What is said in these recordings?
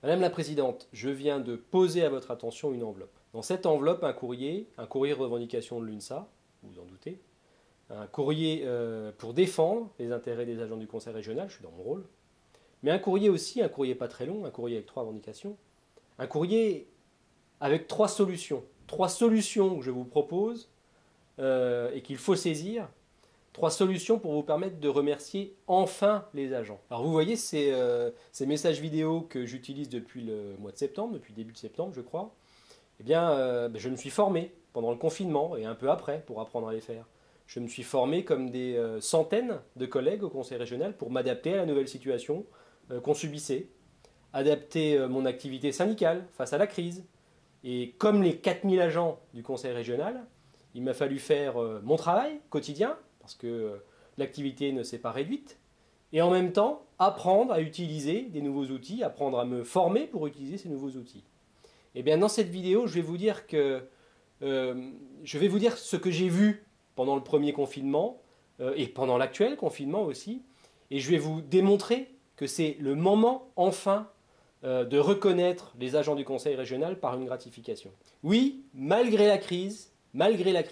Madame la Présidente, je viens de poser à votre attention une enveloppe. Dans cette enveloppe, un courrier de revendication de l'UNSA, vous vous en doutez, un courrier pour défendre les intérêts des agents du Conseil régional, je suis dans mon rôle, mais un courrier aussi, un courrier pas très long, un courrier avec 3 revendications, un courrier avec 3 solutions. 3 solutions que je vous propose et qu'il faut saisir. 3 solutions pour vous permettre de remercier enfin les agents. Alors vous voyez ces messages vidéo que j'utilise depuis le mois de septembre, depuis début de septembre je crois, eh bien je me suis formé pendant le confinement et un peu après pour apprendre à les faire. Je me suis formé comme des centaines de collègues au Conseil régional pour m'adapter à la nouvelle situation qu'on subissait, adapter mon activité syndicale face à la crise. Et comme les 4000 agents du Conseil régional, il m'a fallu faire mon travail quotidien, parce que l'activité ne s'est pas réduite, et en même temps apprendre à utiliser des nouveaux outils, apprendre à me former pour utiliser ces nouveaux outils. Et bien dans cette vidéo, je vais vous dire ce que j'ai vu pendant le premier confinement et pendant l'actuel confinement aussi, et je vais vous démontrer que c'est le moment enfin de reconnaître les agents du Conseil régional par une gratification. Oui, malgré la crise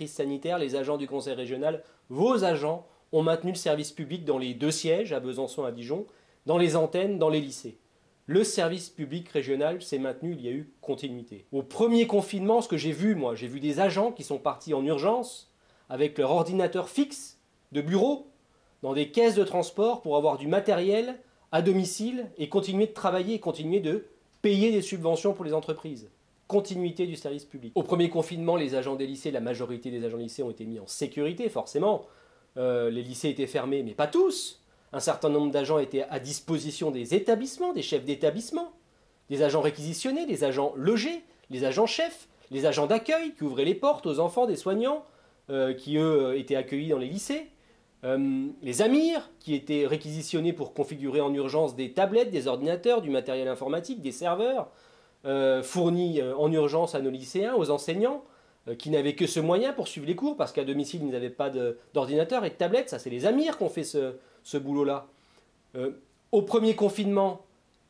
sanitaire, les agents du Conseil régional, vos agents, ont maintenu le service public dans les 2 sièges, à Besançon et à Dijon, dans les antennes, dans les lycées. Le service public régional s'est maintenu, il y a eu continuité. Au premier confinement, ce que j'ai vu, moi, j'ai vu des agents qui sont partis en urgence avec leur ordinateur fixe de bureau dans des caisses de transport pour avoir du matériel à domicile et continuer de travailler et continuer de payer des subventions pour les entreprises. Continuité du service public. Au premier confinement, les agents des lycées, la majorité des agents des lycées ont été mis en sécurité, forcément. Les lycées étaient fermés, mais pas tous. Un certain nombre d'agents étaient à disposition des établissements, des chefs d'établissement, des agents réquisitionnés, des agents logés, les agents chefs, les agents d'accueil qui ouvraient les portes aux enfants des soignants qui, eux, étaient accueillis dans les lycées. Les amirs qui étaient réquisitionnés pour configurer en urgence des tablettes, des ordinateurs, du matériel informatique, des serveurs, fournis en urgence à nos lycéens, aux enseignants, qui n'avaient que ce moyen pour suivre les cours, parce qu'à domicile, ils n'avaient pas d'ordinateur et de tablette. Ça, c'est les amirs qui ont fait ce boulot-là. Au premier confinement,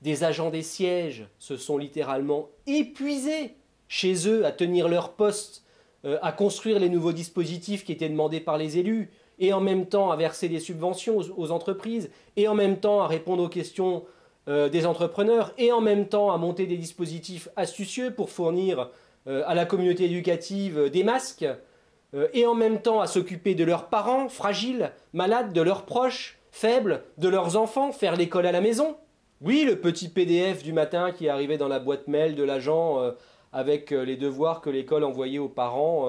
des agents des sièges se sont littéralement épuisés chez eux à tenir leur poste, à construire les nouveaux dispositifs qui étaient demandés par les élus, et en même temps à verser des subventions aux entreprises, et en même temps à répondre aux questions des entrepreneurs, et en même temps à monter des dispositifs astucieux pour fournir à la communauté éducative des masques, et en même temps à s'occuper de leurs parents fragiles, malades, de leurs proches faibles, de leurs enfants, faire l'école à la maison. Oui, le petit PDF du matin qui arrivait dans la boîte mail de l'agent avec les devoirs que l'école envoyait aux parents,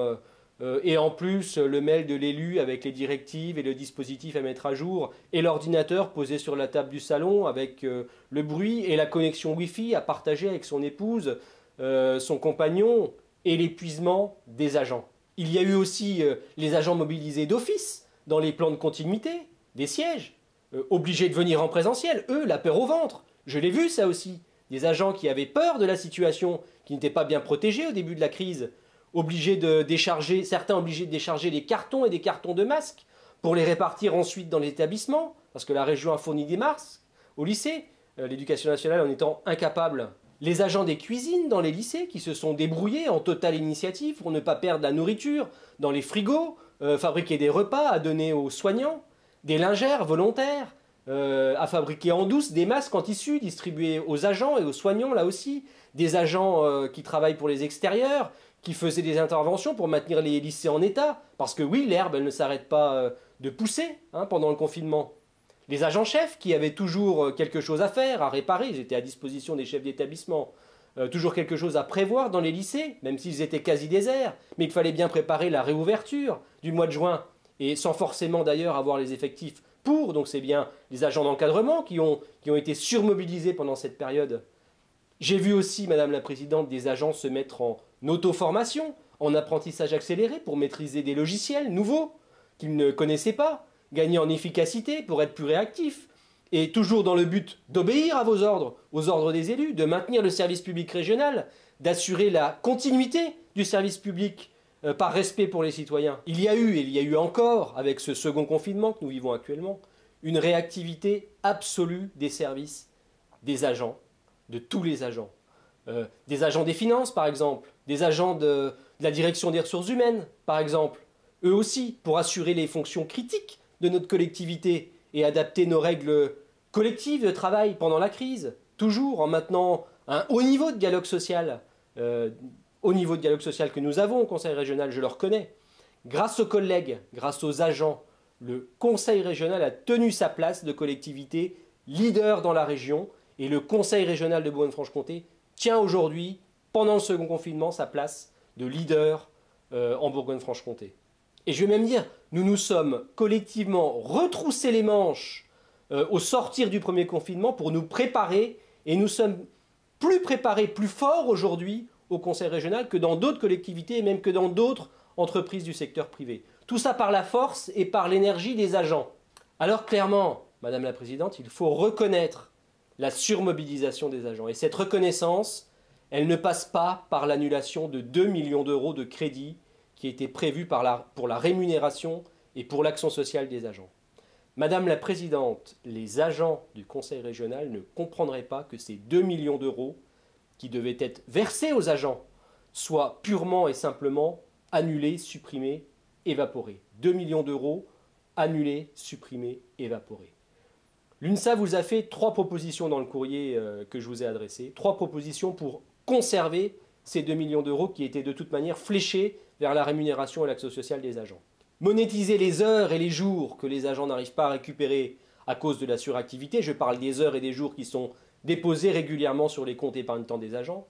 et en plus le mail de l'élu avec les directives et le dispositif à mettre à jour, et l'ordinateur posé sur la table du salon avec le bruit et la connexion Wi-Fi à partager avec son épouse, son compagnon, et l'épuisement des agents. Il y a eu aussi les agents mobilisés d'office dans les plans de continuité, des sièges, obligés de venir en présentiel, eux, la peur au ventre. Je l'ai vu ça aussi, des agents qui avaient peur de la situation, qui n'étaient pas bien protégés au début de la crise, certains obligés de décharger des cartons et des cartons de masques pour les répartir ensuite dans les établissements, parce que la région a fourni des masques au lycée, l'éducation nationale en étant incapable. Les agents des cuisines dans les lycées qui se sont débrouillés en totale initiative pour ne pas perdre la nourriture dans les frigos, fabriquer des repas à donner aux soignants, des lingères volontaires, à fabriquer en douce des masques en tissu distribués aux agents et aux soignants là aussi, des agents qui travaillent pour les extérieurs, qui faisaient des interventions pour maintenir les lycées en état, parce que oui, l'herbe elle ne s'arrête pas de pousser pendant le confinement. Les agents chefs qui avaient toujours quelque chose à faire, à réparer, ils étaient à disposition des chefs d'établissement, toujours quelque chose à prévoir dans les lycées, même s'ils étaient quasi déserts, mais il fallait bien préparer la réouverture du mois de juin, et sans forcément d'ailleurs avoir les effectifs pour, donc c'est bien les agents d'encadrement qui ont été surmobilisés pendant cette période. J'ai vu aussi, Madame la Présidente, des agents se mettre en auto-formation, en apprentissage accéléré pour maîtriser des logiciels nouveaux qu'ils ne connaissaient pas, gagner en efficacité pour être plus réactifs, et toujours dans le but d'obéir à vos ordres, aux ordres des élus, de maintenir le service public régional, d'assurer la continuité du service public par respect pour les citoyens. Il y a eu, et il y a eu encore, avec ce second confinement que nous vivons actuellement, une réactivité absolue des services, des agents, de tous les agents. Des agents des finances, par exemple, des agents de la direction des ressources humaines, par exemple, eux aussi, pour assurer les fonctions critiques de notre collectivité et adapter nos règles collectives de travail pendant la crise, toujours en maintenant un haut niveau de dialogue social, que nous avons au Conseil régional, je le reconnais. Grâce aux collègues, grâce aux agents, le Conseil régional a tenu sa place de collectivité leader dans la région et le Conseil régional de Bourgogne-Franche-Comté tient aujourd'hui, pendant le second confinement, sa place de leader en Bourgogne-Franche-Comté. Et je vais même dire, nous nous sommes collectivement retroussés les manches au sortir du premier confinement pour nous préparer, et nous sommes plus préparés, plus forts aujourd'hui au Conseil régional que dans d'autres collectivités et même que dans d'autres entreprises du secteur privé. Tout ça par la force et par l'énergie des agents. Alors clairement, Madame la Présidente, il faut reconnaître la surmobilisation des agents. Et cette reconnaissance, elle ne passe pas par l'annulation de 2 millions d'euros de crédits qui étaient prévus pour la rémunération et pour l'action sociale des agents. Madame la Présidente, les agents du Conseil régional ne comprendraient pas que ces 2 millions d'euros qui devaient être versés aux agents soient purement et simplement annulés, supprimés, évaporés. 2 millions d'euros annulés, supprimés, évaporés. L'UNSA vous a fait 3 propositions dans le courrier que je vous ai adressé. 3 propositions pour conserver ces 2 millions d'euros qui étaient de toute manière fléchés vers la rémunération et l'action sociale des agents. Monétiser les heures et les jours que les agents n'arrivent pas à récupérer à cause de la suractivité. Je parle des heures et des jours qui sont déposés régulièrement sur les comptes épargne-temps des agents.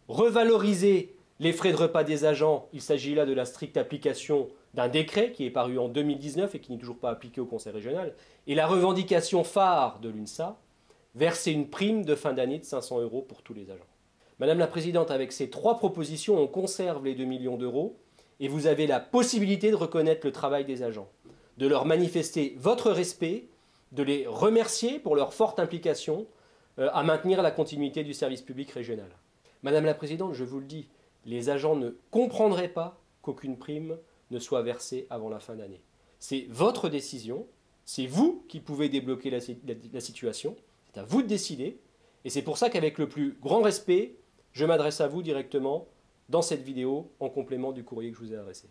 Revaloriser les frais de repas des agents. Il s'agit là de la stricte application d'un décret qui est paru en 2019 et qui n'est toujours pas appliqué au Conseil régional. Et la revendication phare de l'UNSA, verser une prime de fin d'année de 500 € pour tous les agents. Madame la Présidente, avec ces 3 propositions, on conserve les 2 millions d'euros et vous avez la possibilité de reconnaître le travail des agents, de leur manifester votre respect, de les remercier pour leur forte implication à maintenir la continuité du service public régional. Madame la Présidente, je vous le dis, les agents ne comprendraient pas qu'aucune prime ne soit versée avant la fin d'année. C'est votre décision, c'est vous qui pouvez débloquer la situation, c'est à vous de décider, et c'est pour ça qu'avec le plus grand respect, je m'adresse à vous directement dans cette vidéo en complément du courrier que je vous ai adressé.